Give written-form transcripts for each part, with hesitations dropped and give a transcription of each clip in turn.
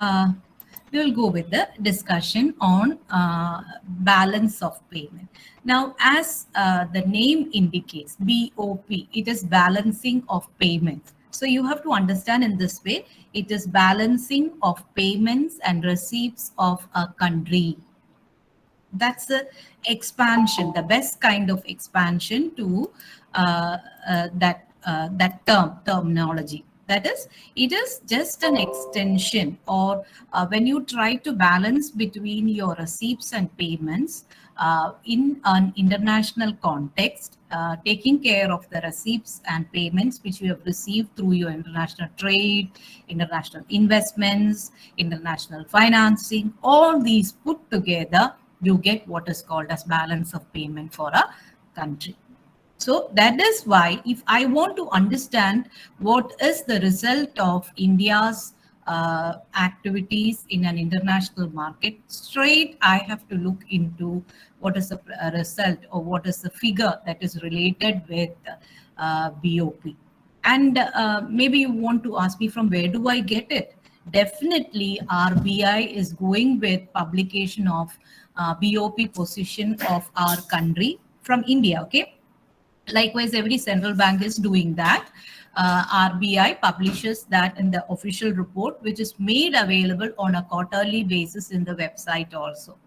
Uh, we will go with the discussion on balance of payment. Now, as the name indicates, BOP, it is balancing of payments. So you have to understand in this way, it is balancing of payments and receipts of a country. That's the expansion, the best kind of expansion to that terminology. That is, it is just an extension, or when you try to balance between your receipts and payments in an international context, taking care of the receipts and payments which you have received through your international trade, international investments, international financing, all these put together, you get what is called as balance of payment for a country. So that is why if I want to understand what is the result of India's activities in an international market, straight I have to look into what is the result or what is the figure that is related with BOP. And maybe you want to ask me from where do I get it? Definitely RBI is going with publication of BOP position of our country from India, okay? Likewise, every central bank is doing that. RBI publishes that in the official report, which is made available on a quarterly basis in the website also.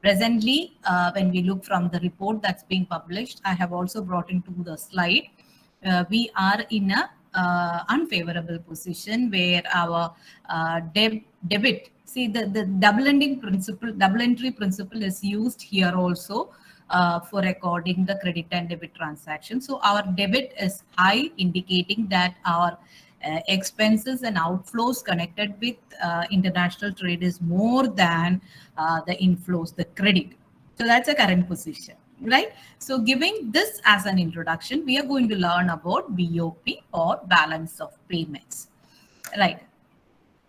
Presently, when we look from the report that's being published, I have also brought into the slide, we are in a unfavorable position where our debit, see the double ending principle, double entry principle is used here also for recording the credit and debit transaction. So our debit is high, indicating that our expenses and outflows connected with international trade is more than the inflows, the credit. So that's a current position, right? So giving this as an introduction, we are going to learn about BOP or balance of payments, right?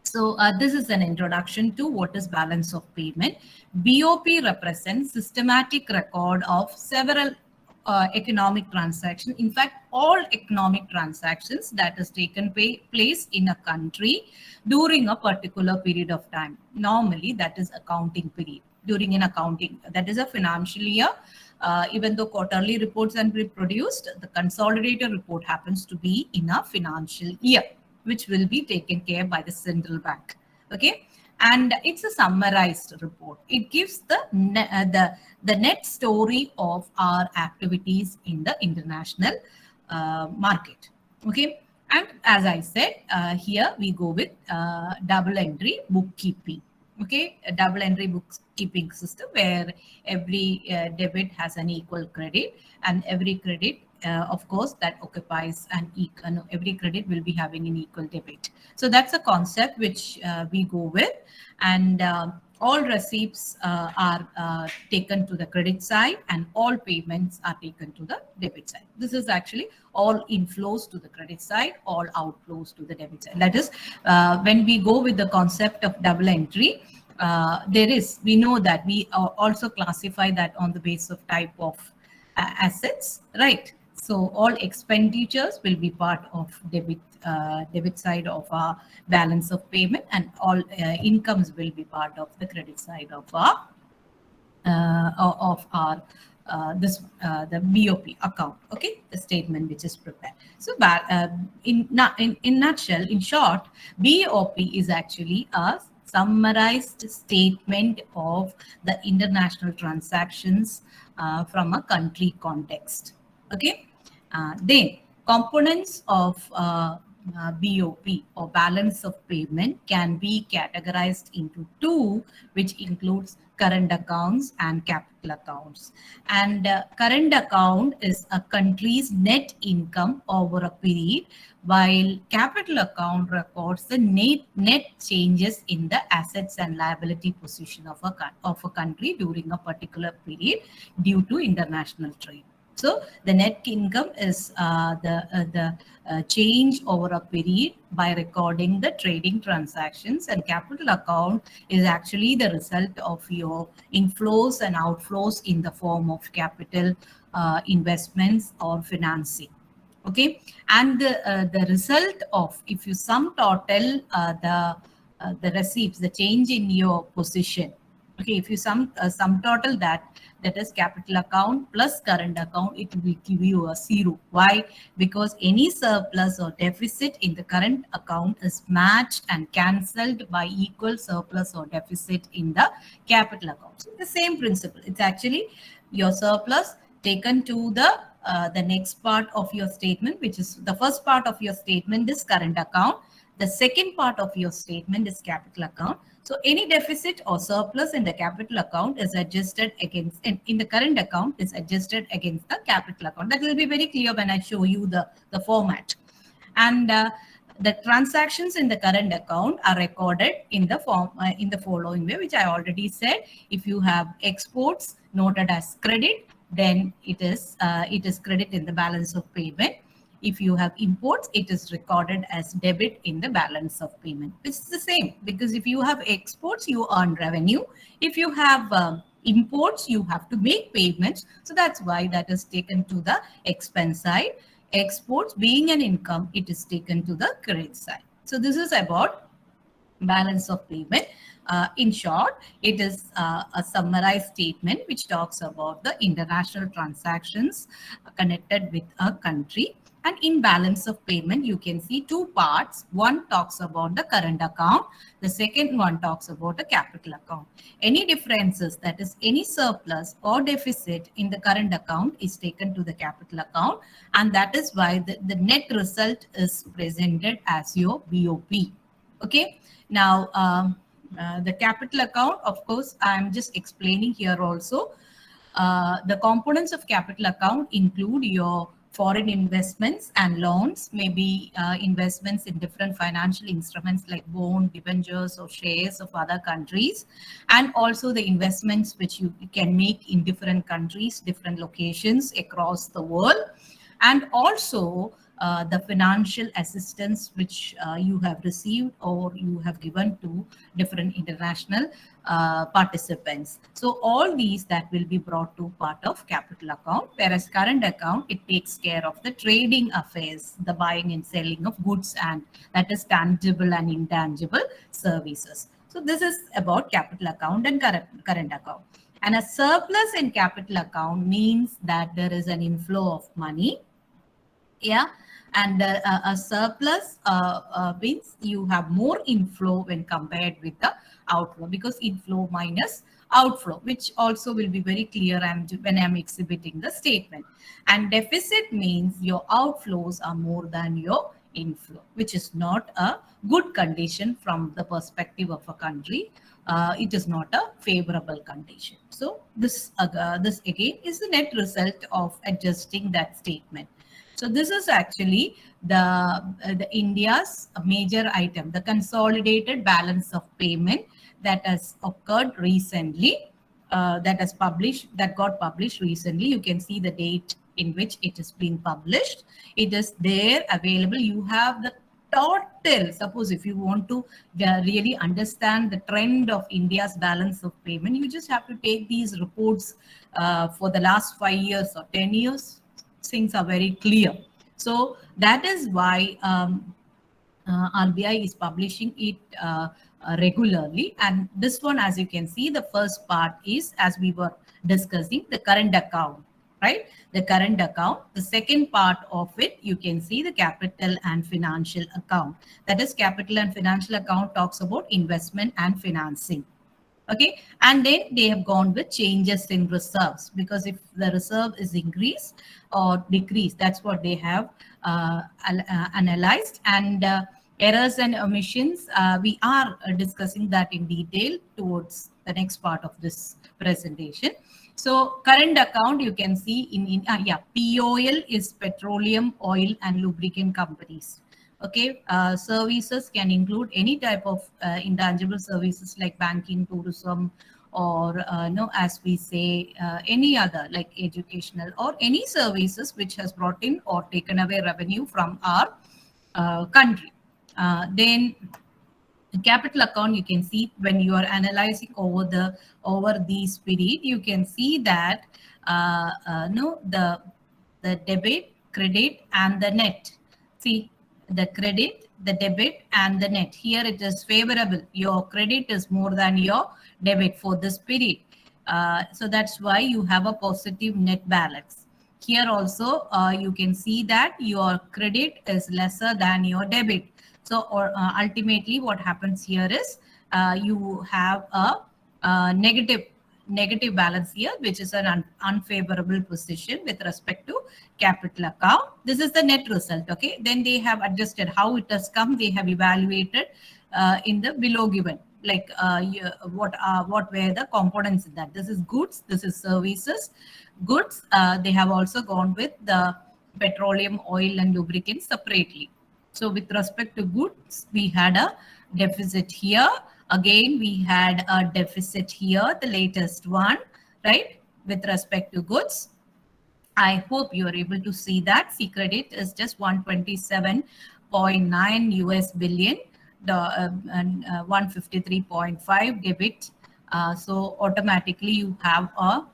So this is an introduction to what is balance of payment. BOP represents systematic record of several economic transactions. In fact, all economic transactions that has taken place in a country during a particular period of time. Normally, that is accounting period. During an accounting, that is a financial year. Even though quarterly reports are produced, the consolidated report happens to be in a financial year, which will be taken care by the central bank. Okay, and it's a summarized report. It gives the net story of our activities in the international market. Okay, and as I said, here we go with double entry bookkeeping. Okay, a double entry bookkeeping system where every debit has an equal credit, and every credit of course that occupies an equal, every credit will be having an equal debit. So that's a concept which we go with, and all receipts are taken to the credit side and all payments are taken to the debit side. This is actually all inflows to the credit side, all outflows to the debit side. That is, when we go with the concept of double entry, we know that we also classify that on the basis of type of assets, right? So all expenditures will be part of debit side of our balance of payment, and all incomes will be part of the credit side of our the BOP account. Okay, the statement which is prepared. So in nutshell, in short, BOP is actually a summarized statement of the international transactions from a country context. Okay, then components of BOP or balance of payment can be categorized into two, which includes current accounts and capital accounts. And current account is a country's net income over a period, while capital account records the net changes in the assets and liability position of a country during a particular period due to international trade. So the net income is the change over a period by recording the trading transactions, and capital account is actually the result of your inflows and outflows in the form of capital investments or financing. Okay, and the result of, if you sum total the receipts, the change in your position. Okay, if you sum total that is capital account plus current account, it will give you a zero. Why? Because any surplus or deficit in the current account is matched and cancelled by equal surplus or deficit in the capital account. So the same principle. It's actually your surplus taken to the next part of your statement, which is the first part of your statement is current account. The second part of your statement is capital account. So any deficit or surplus in the capital account is adjusted against, in the current account is adjusted against the capital account. That will be very clear when I show you the format. And the transactions in the current account are recorded in the form in the following way, which I already said. If you have exports noted as credit, then it is credit in the balance of payment. If you have imports, it is recorded as debit in the balance of payment. It's the same, because if you have exports, you earn revenue. If you have imports, you have to make payments. So that's why that is taken to the expense side. Exports being an income, it is taken to the credit side. So this is about balance of payment. In short, it is a summarized statement which talks about the international transactions connected with a country. And in balance of payment, you can see two parts. One talks about the current account. The second one talks about the capital account. Any differences, that is any surplus or deficit in the current account, is taken to the capital account. And that is why the net result is presented as your BOP. Okay. Now, the capital account, of course, I'm just explaining here also. The components of capital account include your foreign investments and loans, maybe investments in different financial instruments like bond, debentures, or shares of other countries, and also the investments which you can make in different countries, different locations across the world, and also the financial assistance which you have received or you have given to different international participants. So all these that will be brought to part of capital account, whereas current account, it takes care of the trading affairs, the buying and selling of goods, and that is tangible and intangible services. So this is about capital account and current account. And a surplus in capital account means that there is an inflow of money. Yeah. And a surplus means you have more inflow when compared with the outflow, because inflow minus outflow, which also will be very clear when I'm exhibiting the statement. And deficit means your outflows are more than your inflow, which is not a good condition from the perspective of a country. It is not a favorable condition. So this again is the net result of adjusting that statement. So this is actually the India's major item, the consolidated balance of payment that has occurred recently, that got published recently. You can see the date in which it is being published. It is there available. You have the total. Suppose if you want to really understand the trend of India's balance of payment, you just have to take these reports for the last 5 years or 10 years. Things are very clear. So that is why RBI is publishing it regularly. And this one, as you can see, the first part is, as we were discussing, the current account, right? The current account. The second part of it, you can see the capital and financial account. That is, capital and financial account talks about investment and financing. Okay, and then they have gone with changes in reserves, because if the reserve is increased or decreased, that's what they have analyzed. And errors and omissions, we are discussing that in detail towards the next part of this presentation. So current account, you can see POL is petroleum, oil and lubricant companies. Okay, services can include any type of intangible services like banking, tourism, or as we say, any other like educational or any services which has brought in or taken away revenue from our country. Then the capital account, you can see when you are analyzing over these period, you can see that the debit, credit, and the net. See, the credit, the debit, and the net. Here it is favorable. Your credit is more than your debit for this period. So that's why you have a positive net balance. Here also, you can see that your credit is lesser than your debit. So ultimately what happens here is you have a negative balance here, which is an unfavorable position with respect to capital account. This is the net result. Okay, then they have adjusted how it has come. They have evaluated in the below given, like what were the components in that. This is goods, this is services. Goods, they have also gone with the petroleum, oil, and lubricants separately. So with respect to goods, we had a deficit here. Again, we had a deficit here, the latest one, right? With respect to goods. I hope you are able to see that. C credit is just 127.9 US billion, and 153.5 debit. So automatically you have a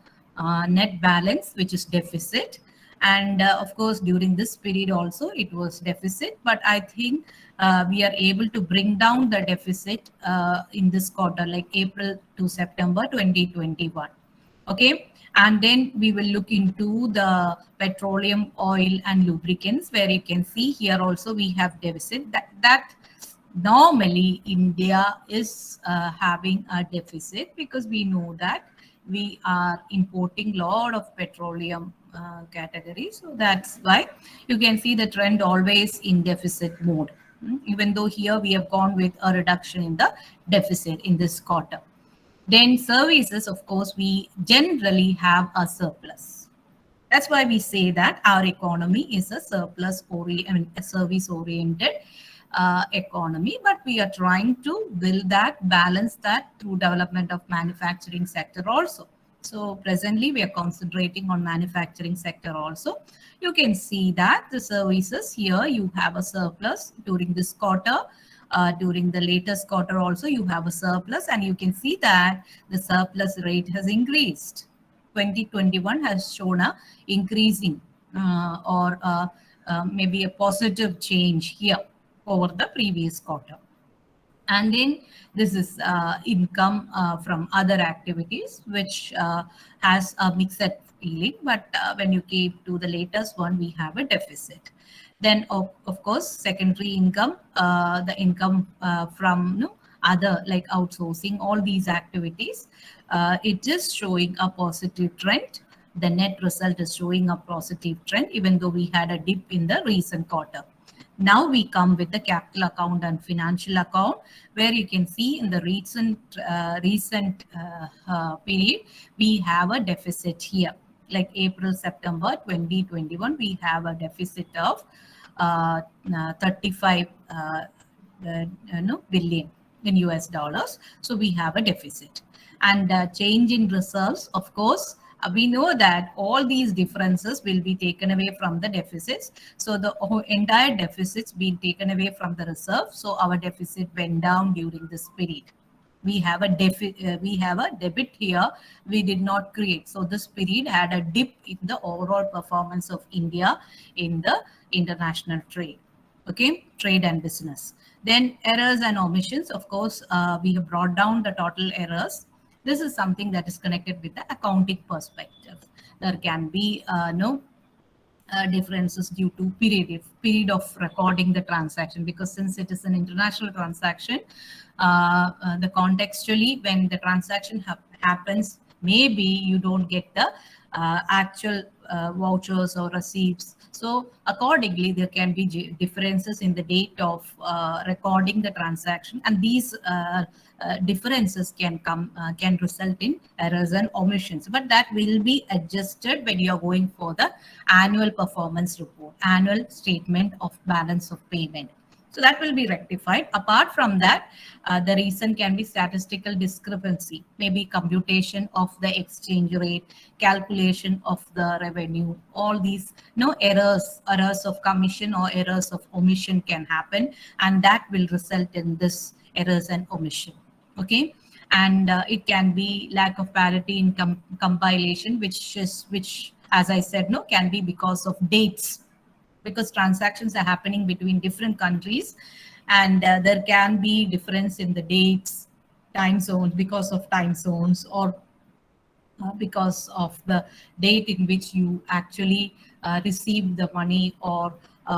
net balance, which is deficit. And of course, during this period also, it was deficit. But I think we are able to bring down the deficit in this quarter, like April to September 2021. Okay. And then we will look into the petroleum, oil, and lubricants, where you can see here also we have deficit. That normally India is having a deficit, because we know that we are importing a lot of petroleum categories. So that's why you can see the trend always in deficit mode. Even though here we have gone with a reduction in the deficit in this quarter. Then services, of course, we generally have a surplus. That's why we say that our economy is a a service-oriented economy, but we are trying to build that, balance that through development of manufacturing sector also. So presently we are concentrating on manufacturing sector also. You can see that the services here, you have a surplus during this quarter. During the latest quarter also, you have a surplus, and you can see that the surplus rate has increased. 2021 has shown a increasing or maybe a positive change here over the previous quarter. And then this is income from other activities, which has a mixed feeling. But when you came to the latest one, we have a deficit. Then, of course, secondary income, the income from other, like outsourcing, all these activities, it is showing a positive trend. The net result is showing a positive trend, even though we had a dip in the recent quarter. Now we come with the capital account and financial account, where you can see in the recent period, we have a deficit here. Like April, September 2021, we have a deficit of 35 billion in US dollars. So we have a deficit. And change in reserves, of course, we know that all these differences will be taken away from the deficits. So the entire deficits being taken away from the reserve. So our deficit went down during this period. We have a debit here we did not create. So this period had a dip in the overall performance of India in the international trade. Okay, trade and business. Then errors and omissions. Of course, we have brought down the total errors. This is something that is connected with the accounting perspective. There can be differences due to period of recording the transaction, because since it is an international transaction, the contextually when the transaction happens, maybe you don't get the actual vouchers or receipts. So accordingly, there can be differences in the date of recording the transaction, and these differences can result in errors and omissions. But that will be adjusted when you are going for the annual performance report, annual statement of balance of payment. So that will be rectified. Apart from that, the reason can be statistical discrepancy, maybe computation of the exchange rate, calculation of the revenue. All these errors of commission or errors of omission can happen, and that will result in this errors and omission. Okay, and it can be lack of parity in compilation, which as I said, can be because of dates. because transactions are happening between different countries, and there can be difference in the dates, time zones, because of time zones, or because of the date in which you actually receive the money, or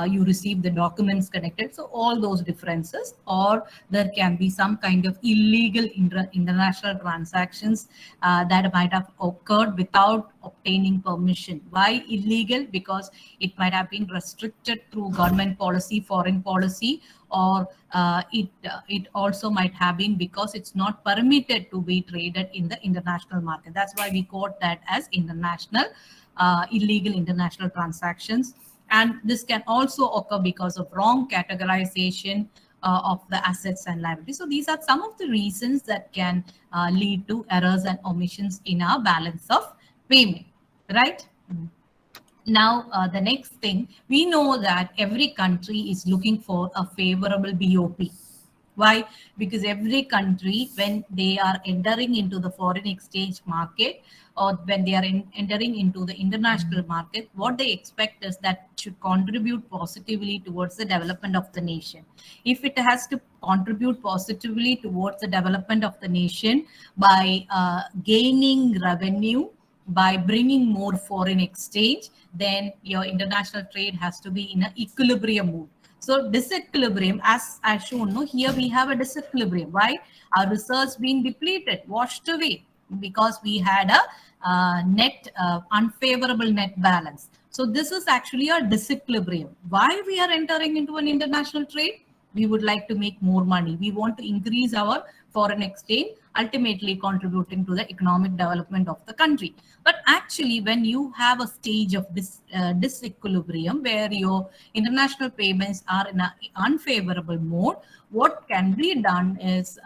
you receive the documents connected. So all those differences, or there can be some kind of illegal international transactions that might have occurred without obtaining permission. Why illegal? Because it might have been restricted through government policy, foreign policy, or it also might have been because it's not permitted to be traded in the international market. That's why we quote that as international illegal international transactions. And this can also occur because of wrong categorization of the assets and liabilities. So these are some of the reasons that can lead to errors and omissions in our balance of payment, right? Now, the next thing, we know that every country is looking for a favorable BOP. Why? Because every country, when they are entering into the foreign exchange market, or when they are entering into the international market, what they expect is that should contribute positively towards the development of the nation. If it has to contribute positively towards the development of the nation by gaining revenue, by bringing more foreign exchange, then your international trade has to be in an equilibrium mood. So disequilibrium, as I shown, no, here we have a disequilibrium. Why? Our reserves being depleted, washed away, because we had a unfavorable net balance. So this is actually a disequilibrium. Why we are entering into an international trade? We would like to make more money. We want to increase our foreign exchange, ultimately contributing to the economic development of the country. But actually, when you have a stage of this disequilibrium where your international payments are in an unfavorable mode, what can be done is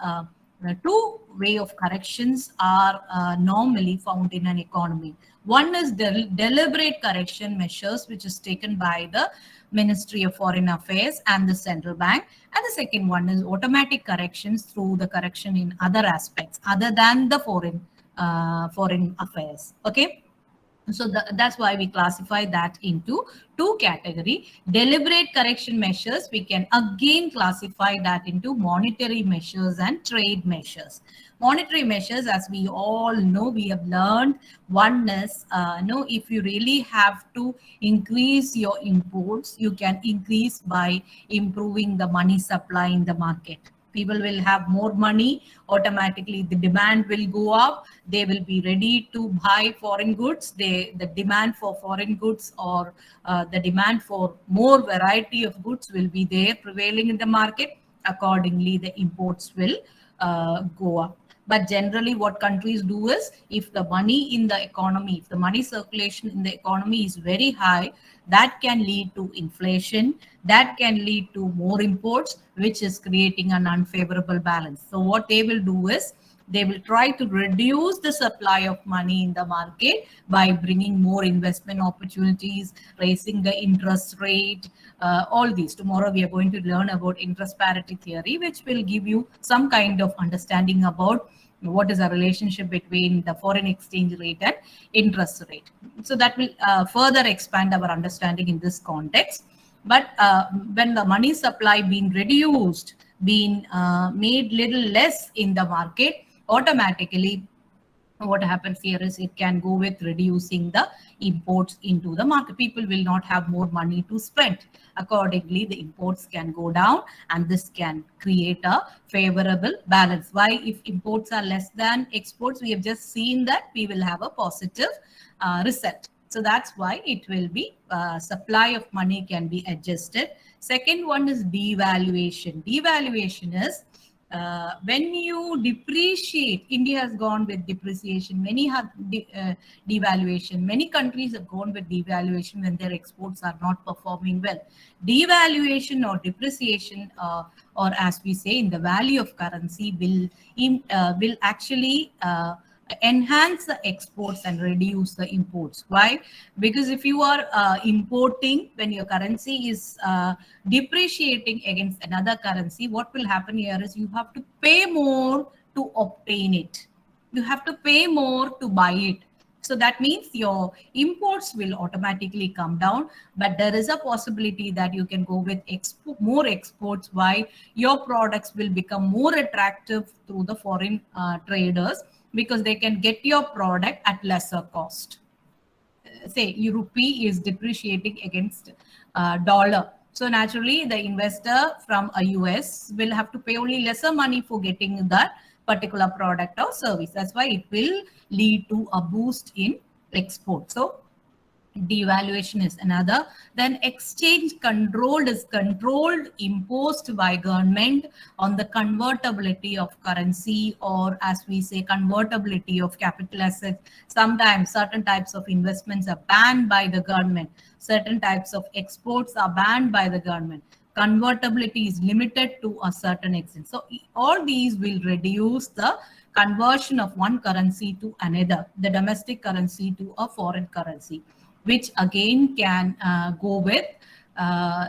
two way of corrections are normally found in an economy. One is deliberate correction measures, which is taken by the Ministry of Foreign Affairs and the central bank. And the second one is automatic corrections through the correction in other aspects other than the foreign affairs. Okay. So that's why we classify that into two category. Deliberate correction measures, we can again classify that into monetary measures and trade measures. Monetary measures, as we all know, we have learned, one is, if you really have to increase your imports, you can increase by improving the money supply in the market. People will have more money, automatically the demand will go up, they will be ready to buy foreign goods, the demand for foreign goods, or the demand for more variety of goods will be there prevailing in the market. Accordingly, the imports will go up. But generally what countries do is, if the money in the economy, if the money circulation in the economy is very high, that can lead to inflation, that can lead to more imports, which is creating an unfavorable balance. So what they will do is, they will try to reduce the supply of money in the market by bringing more investment opportunities, raising the interest rate, all these. Tomorrow we are going to learn about interest parity theory, which will give you some kind of understanding about what is a relationship between the foreign exchange rate and interest rate. So that will further expand our understanding in this context. But when the money supply being reduced, being made little less in the market, automatically what happens here is it can go with reducing the imports into the market. People will not have more money to spend. Accordingly, the imports can go down, and this can create a favorable balance. Why? If imports are less than exports, we have just seen that we will have a positive result. So that's why it will be supply of money can be adjusted. Second one is devaluation. Devaluation is when you depreciate. India has gone with depreciation. Many have devaluation. Many countries have gone with devaluation when their exports are not performing well. Devaluation or depreciation, or as we say in the value of currency, will actually enhance the exports and reduce the imports. Why? Because if you are importing, when your currency is depreciating against another currency, what will happen here is you have to pay more to obtain it. You have to pay more to buy it. So that means your imports will automatically come down, but there is a possibility that you can go with more exports. Why? Your products will become more attractive through the foreign traders, because they can get your product at lesser cost. Say rupee is depreciating against dollar. So naturally, the investor from a US will have to pay only lesser money for getting that particular product or service. That's why it will lead to a boost in export. So devaluation is another. Then exchange controlled is controlled imposed by government on the convertibility of currency, or as we say, convertibility of capital assets. Sometimes certain types of investments are banned by the government, certain types of exports are banned by the government, convertibility is limited to a certain extent. So all these will reduce the conversion of one currency to another, the domestic currency to a foreign currency, which again can go with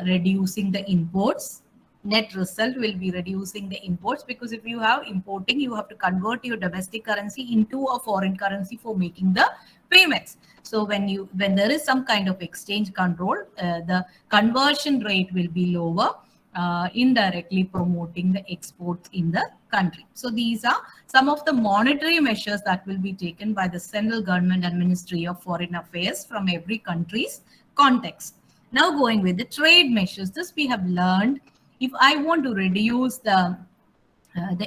reducing the imports. Net result will be reducing the imports, because if you have importing, you have to convert your domestic currency into a foreign currency for making the payments. So when there is some kind of exchange control, the conversion rate will be lower, indirectly promoting the exports in the country. So these are some of the monetary measures that will be taken by the central government and Ministry of Foreign Affairs from every country's context. Now going with the trade measures, this we have learned. If I want to reduce the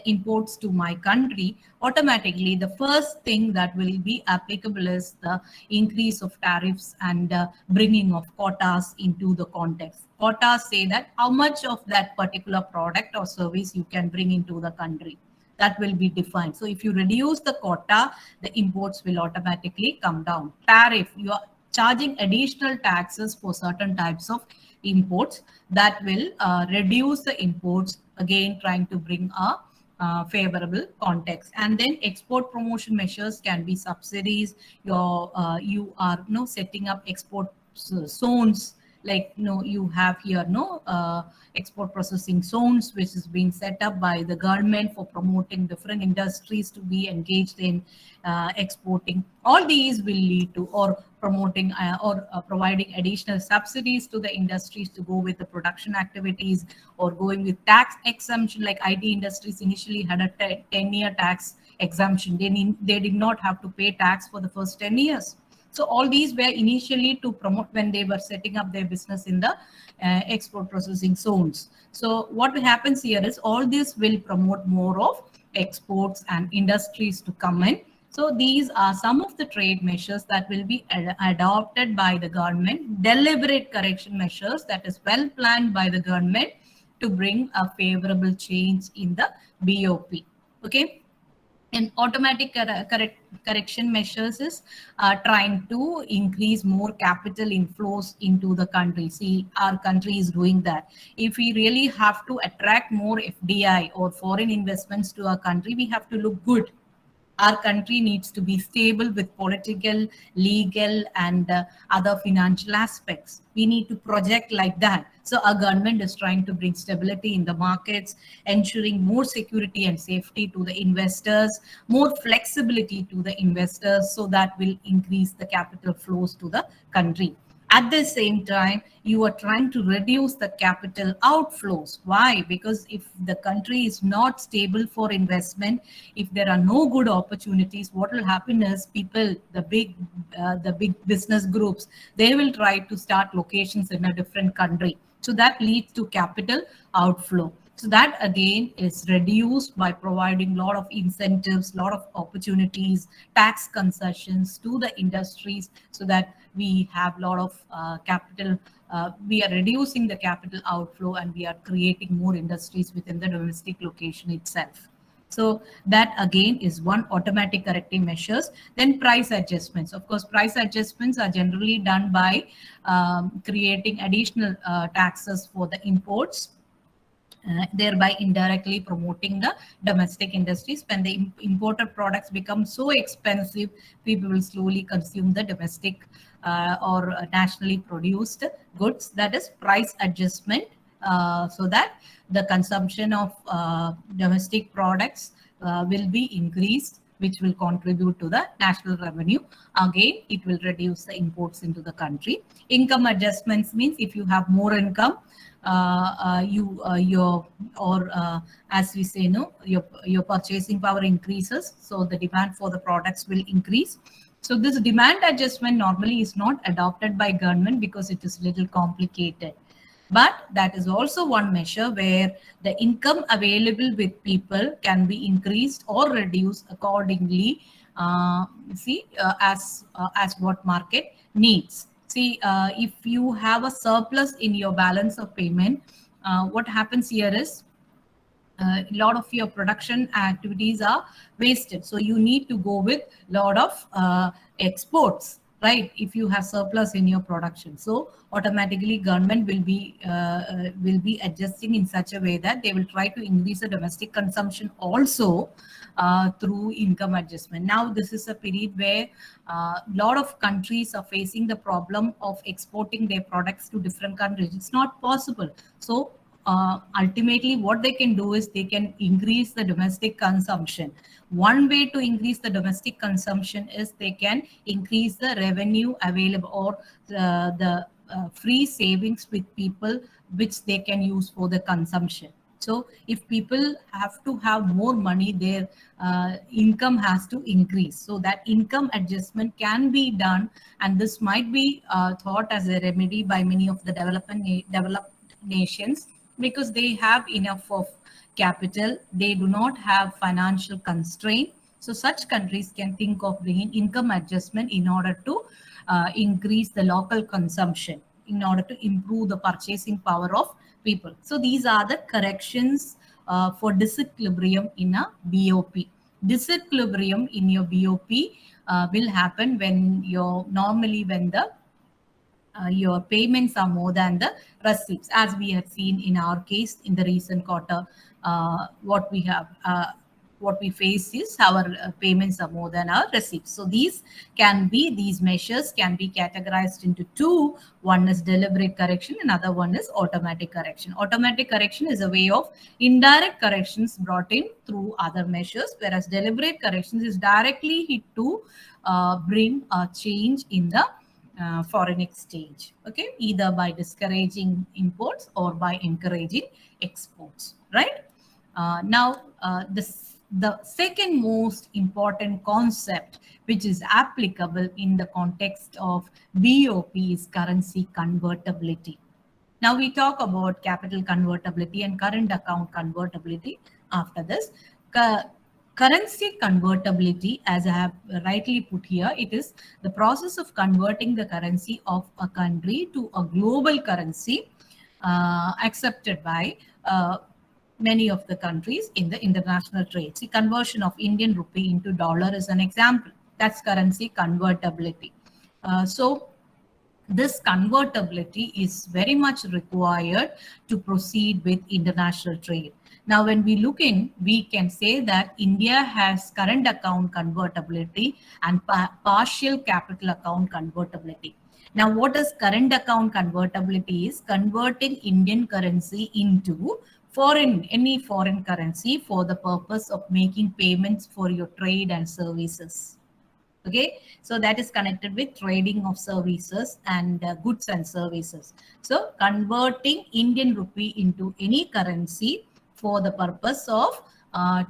imports to my country, automatically the first thing that will be applicable is the increase of tariffs and bringing of quotas into the context. Quotas say that how much of that particular product or service you can bring into the country. That will be defined. So if you reduce the quota, the imports will automatically come down. Tariff, you are charging additional taxes for certain types of imports, that will reduce the imports, again trying to bring a favorable context. And then export promotion measures can be subsidies. You are setting up export zones, like you have here export processing zones, which is being set up by the government for promoting different industries to be engaged in exporting. All these will lead to, or promoting or providing additional subsidies to the industries to go with the production activities, or going with tax exemption. Like IT industries initially had a 10-year tax exemption. They did not have to pay tax for the first 10 years. So all these were initially to promote when they were setting up their business in the export processing zones. So what happens here is all this will promote more of exports and industries to come in. So these are some of the trade measures that will be adopted by the government, deliberate correction measures that is well planned by the government to bring a favorable change in the BOP. Okay. And automatic correction measures is trying to increase more capital inflows into the country. See, our country is doing that. If we really have to attract more FDI or foreign investments to our country, we have to look good. Our country needs to be stable with political, legal, and other financial aspects. We need to project like that. So our government is trying to bring stability in the markets, ensuring more security and safety to the investors, more flexibility to the investors, so that will increase the capital flows to the country. At the same time, you are trying to reduce the capital outflows. Why? Because if the country is not stable for investment, if there are no good opportunities, what will happen is people, the big business groups, they will try to start locations in a different country. So that leads to capital outflow. So that again is reduced by providing a lot of incentives, a lot of opportunities, tax concessions to the industries, so that we have a lot of capital. We are reducing the capital outflow, and we are creating more industries within the domestic location itself. So that again is one automatic corrective measures. Then price adjustments. Of course, price adjustments are generally done by creating additional taxes for the imports, thereby indirectly promoting the domestic industries. When the imported products become so expensive, people will slowly consume the domestic or nationally produced goods. That is price adjustment, so that the consumption of domestic products will be increased, which will contribute to the national revenue. Again, it will reduce the imports into the country. Income adjustments means if you have more income, your or as we say, no, your purchasing power increases, so the demand for the products will increase. So this demand adjustment normally is not adopted by government because it is little complicated. But that is also one measure where the income available with people can be increased or reduced accordingly. As what market needs. See, if you have a surplus in your balance of payment, what happens here is a lot of your production activities are wasted. So you need to go with a lot of exports, right? If you have surplus in your production, so automatically government will be adjusting in such a way that they will try to increase the domestic consumption also through income adjustment. Now this is a period where a lot of countries are facing the problem of exporting their products to different countries. It's not possible. So ultimately what they can do is they can increase the domestic consumption. One way to increase the domestic consumption is they can increase the revenue available, or the free savings with people, which they can use for the consumption. So if people have to have more money, their income has to increase. So that income adjustment can be done, and this might be thought as a remedy by many of the developed nations, because they have enough of capital, they do not have financial constraint. So such countries can think of bringing income adjustment in order to increase the local consumption, in order to improve the purchasing power of people. So these are the corrections for disequilibrium in a BOP. Disequilibrium in your BOP will happen when your payments are more than the receipts, as we have seen in our case in the recent quarter. What we face is our payments are more than our receipts. So these measures can be categorized into two. One is deliberate correction, another one is automatic correction. Automatic correction is a way of indirect corrections brought in through other measures, whereas deliberate corrections is directly hit to bring a change in the foreign exchange, okay, either by discouraging imports or by encouraging exports, right? The second most important concept which is applicable in the context of BOP is currency convertibility. Now we talk about capital convertibility and current account convertibility after this. Currency convertibility, as I have rightly put here, it is the process of converting the currency of a country to a global currency accepted by many of the countries in the international trade. See, conversion of Indian rupee into dollar is an example. That's currency convertibility. So this convertibility is very much required to proceed with international trade. Now, when we look in, we can say that India has current account convertibility and partial capital account convertibility. Now, what is current account convertibility? Is converting Indian currency into any foreign currency for the purpose of making payments for your trade and services. Okay, so that is connected with trading of services and goods and services. So converting Indian rupee into any currency for the purpose of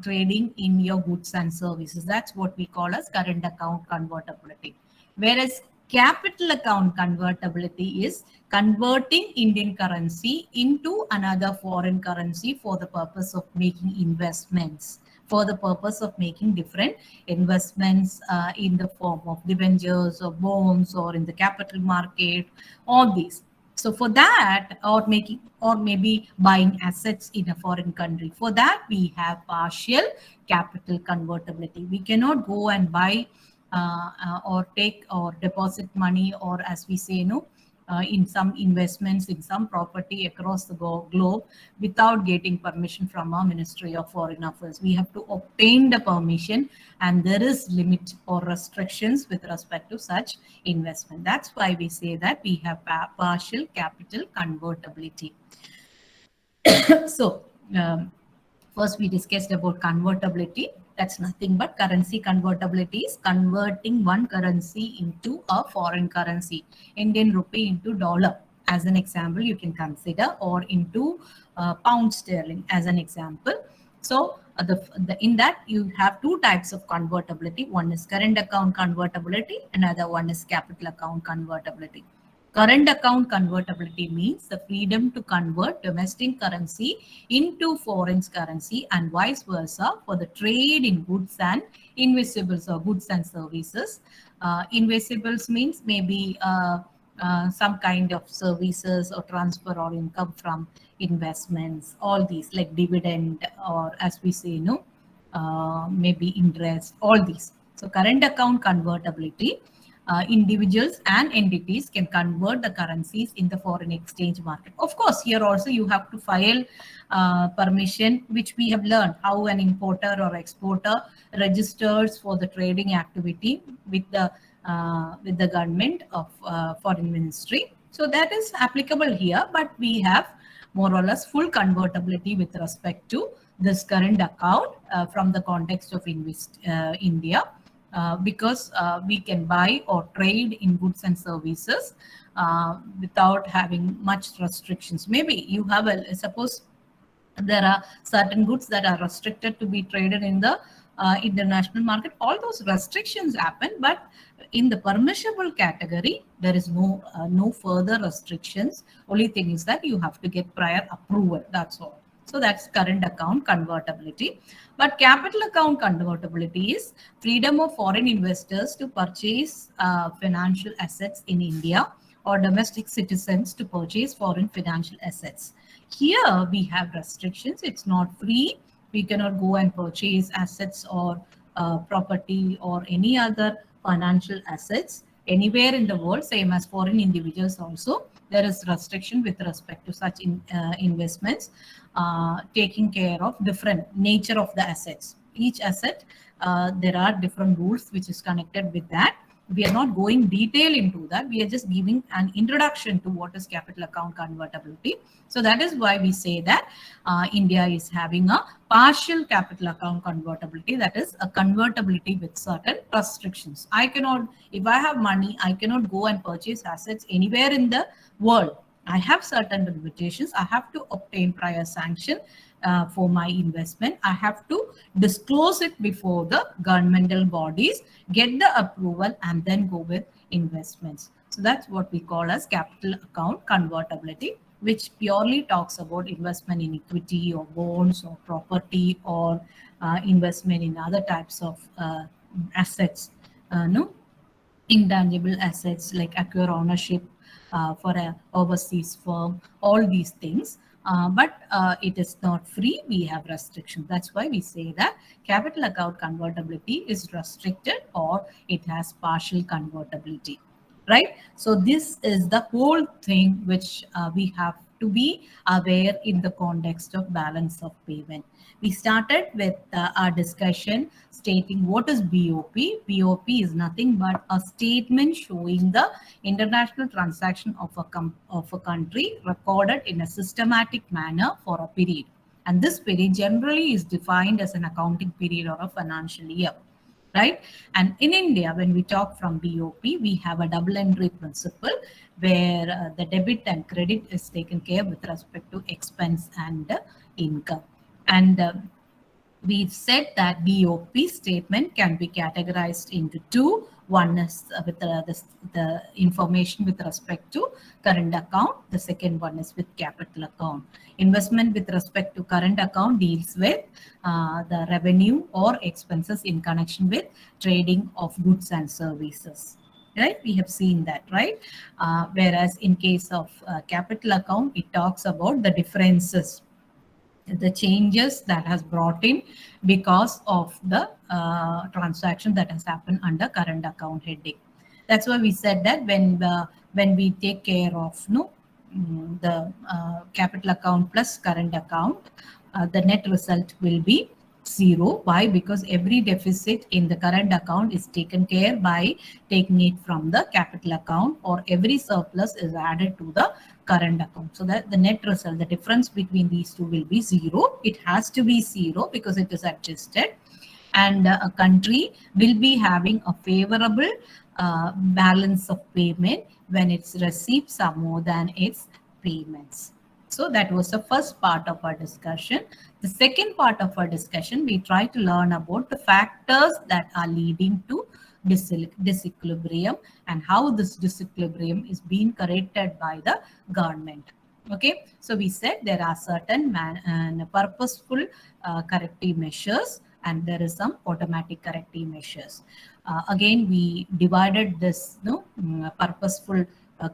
trading in your goods and services, that's what we call as current account convertibility. Whereas capital account convertibility is converting Indian currency into another foreign currency for the purpose of making investments, for the purpose of making different investments in the form of debentures or bonds or in the capital market, all these. So for that, or maybe buying assets in a foreign country, for that we have partial capital convertibility. We cannot go and buy or take or deposit money, or as we say, in some investments, in some property across the globe without getting permission from our Ministry of Foreign Affairs. We have to obtain the permission, and there is limit or restrictions with respect to such investment. That's why we say that we have partial capital convertibility. So first we discussed about convertibility. That's nothing but currency convertibility is converting one currency into a foreign currency, Indian rupee into dollar as an example you can consider, or into pound sterling as an example. So in that you have two types of convertibility. One is current account convertibility, another one is capital account convertibility. Current account convertibility means the freedom to convert domestic currency into foreign currency and vice versa for the trade in goods and invisibles or goods and services. Invisibles means maybe some kind of services or transfer or income from investments, all these like dividend, or as we say, maybe interest, all these. So current account convertibility, individuals and entities can convert the currencies in the foreign exchange market. Of course, here also you have to file permission, which we have learned how an importer or exporter registers for the trading activity with the government of foreign ministry. So that is applicable here, but we have more or less full convertibility with respect to this current account from the context of India. Because we can buy or trade in goods and services without having much restrictions. Maybe you have suppose there are certain goods that are restricted to be traded in the international market. All those restrictions happen, but in the permissible category, there is no further restrictions. Only thing is that you have to get prior approval. That's all. So that's current account convertibility. But capital account convertibility is freedom of foreign investors to purchase financial assets in India, or domestic citizens to purchase foreign financial assets. Here we have restrictions. It's not free. We cannot go and purchase assets or property or any other financial assets anywhere in the world, same as foreign individuals also. There is restriction with respect to such investments, taking care of different nature of the assets. Each asset, there are different rules which is connected with that. We are not going detail into that. We are just giving an introduction to what is capital account convertibility. So that is why we say that India is having a partial capital account convertibility, that is a convertibility with certain restrictions. I cannot, if I have money, I cannot go and purchase assets anywhere in the world. I have certain limitations. I have to obtain prior sanction for my investment. I have to disclose it before the governmental bodies, get the approval, and then go with investments. So that's what we call as capital account convertibility, which purely talks about investment in equity or bonds or property, or investment in other types of assets, intangible assets like acquire ownership for an overseas firm, all these things. But it is not free. We have restrictions. That's why we say that capital account convertibility is restricted, or it has partial convertibility, right? So this is the whole thing which we have to be aware in the context of balance of payment. We started with our discussion stating what is BOP. BOP is nothing but a statement showing the international transaction of a country recorded in a systematic manner for a period. And this period generally is defined as an accounting period or a financial year, right? And in India, when we talk from BOP, we have a double entry principle where the debit and credit is taken care with respect to expense and income. And we've said that BOP statement can be categorized into two. One is with the information with respect to current account. The second one is with capital account. Investment with respect to current account deals with the revenue or expenses in connection with trading of goods and services. Right? We have seen that, right? Whereas in case of capital account, it talks about the differences, the changes that has brought in because of the transaction that has happened under current account heading. That's why we said that when we take care of the capital account plus current account, the net result will be zero. Why? Because every deficit in the current account is taken care by taking it from the capital account, or every surplus is added to the current account. So that the net result, the difference between these two will be zero. It has to be zero because it is adjusted. and a country will be having a favorable balance of payment when its receipts are more than its payments. So that was the first part of our discussion. The second part of our discussion, we try to learn about the factors that are leading to disequilibrium and how this disequilibrium is being corrected by the government. Okay, so we said there are certain purposeful corrective measures and there is some automatic corrective measures. Again, we divided this purposeful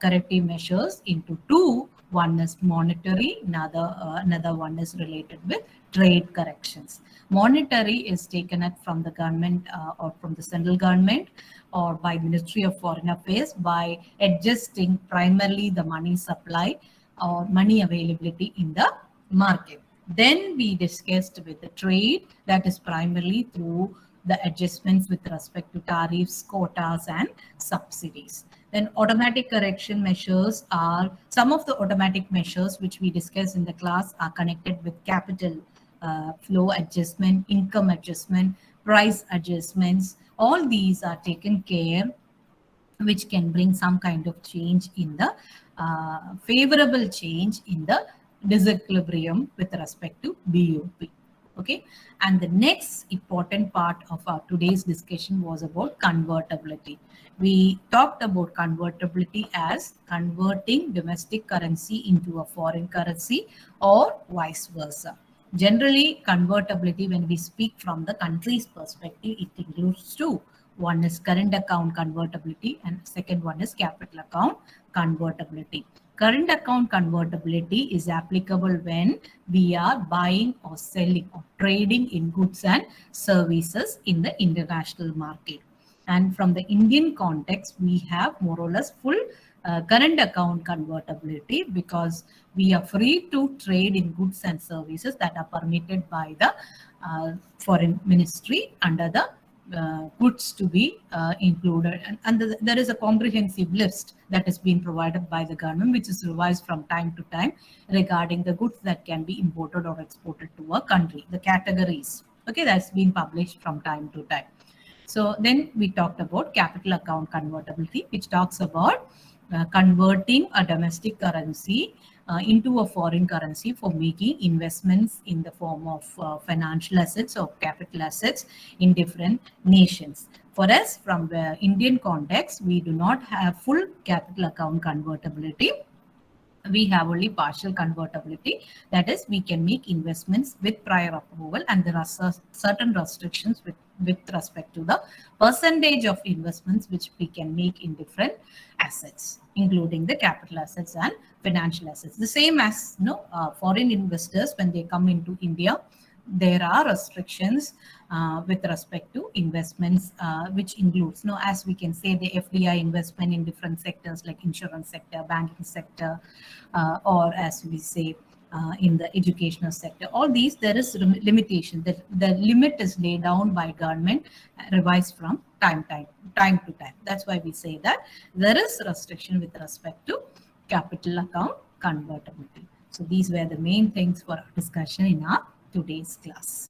corrective measures into two. One is monetary, another one is related with trade corrections. Monetary is taken up from the government or from the central government or by Ministry of Foreign Affairs by adjusting primarily the money supply or money availability in the market. Then we discussed with the trade, that is primarily through the adjustments with respect to tariffs, quotas, and subsidies. Then automatic correction measures are, some of the automatic measures which we discussed in the class are connected with capital flow adjustment, income adjustment, price adjustments. All these are taken care, which can bring some kind of change in the favorable change in the disequilibrium with respect to BOP. Okay, and the next important part of our today's discussion was about convertibility. We talked about convertibility as converting domestic currency into a foreign currency or vice versa. Generally, convertibility, when we speak from the country's perspective, it includes two. One is current account convertibility and second one is capital account convertibility. Current account convertibility is applicable when we are buying or selling or trading in goods and services in the international market. And from the Indian context, we have more or less full current account convertibility because we are free to trade in goods and services that are permitted by the foreign ministry under the goods to be included, and there is a comprehensive list that has been provided by the government, which is revised from time to time regarding the goods that can be imported or exported to a country, the categories. Okay, that's been published from time to time. So then we talked about capital account convertibility, which talks about converting a domestic currency into a foreign currency for making investments in the form of financial assets or capital assets in different nations. For us, from the Indian context, we do not have full capital account convertibility. We have only partial convertibility. That is, we can make investments with prior approval, and there are certain restrictions with respect to the percentage of investments which we can make in different assets, including the capital assets and financial assets. The same as foreign investors, when they come into India, there are restrictions with respect to investments, which includes, as we can say, the FDI investment in different sectors like insurance sector, banking sector, or as we say, in the educational sector. All these, there is limitation. The limit is laid down by government, revised from time to time. That's why we say that there is restriction with respect to capital account convertibility. So these were the main things for our discussion in our today's class.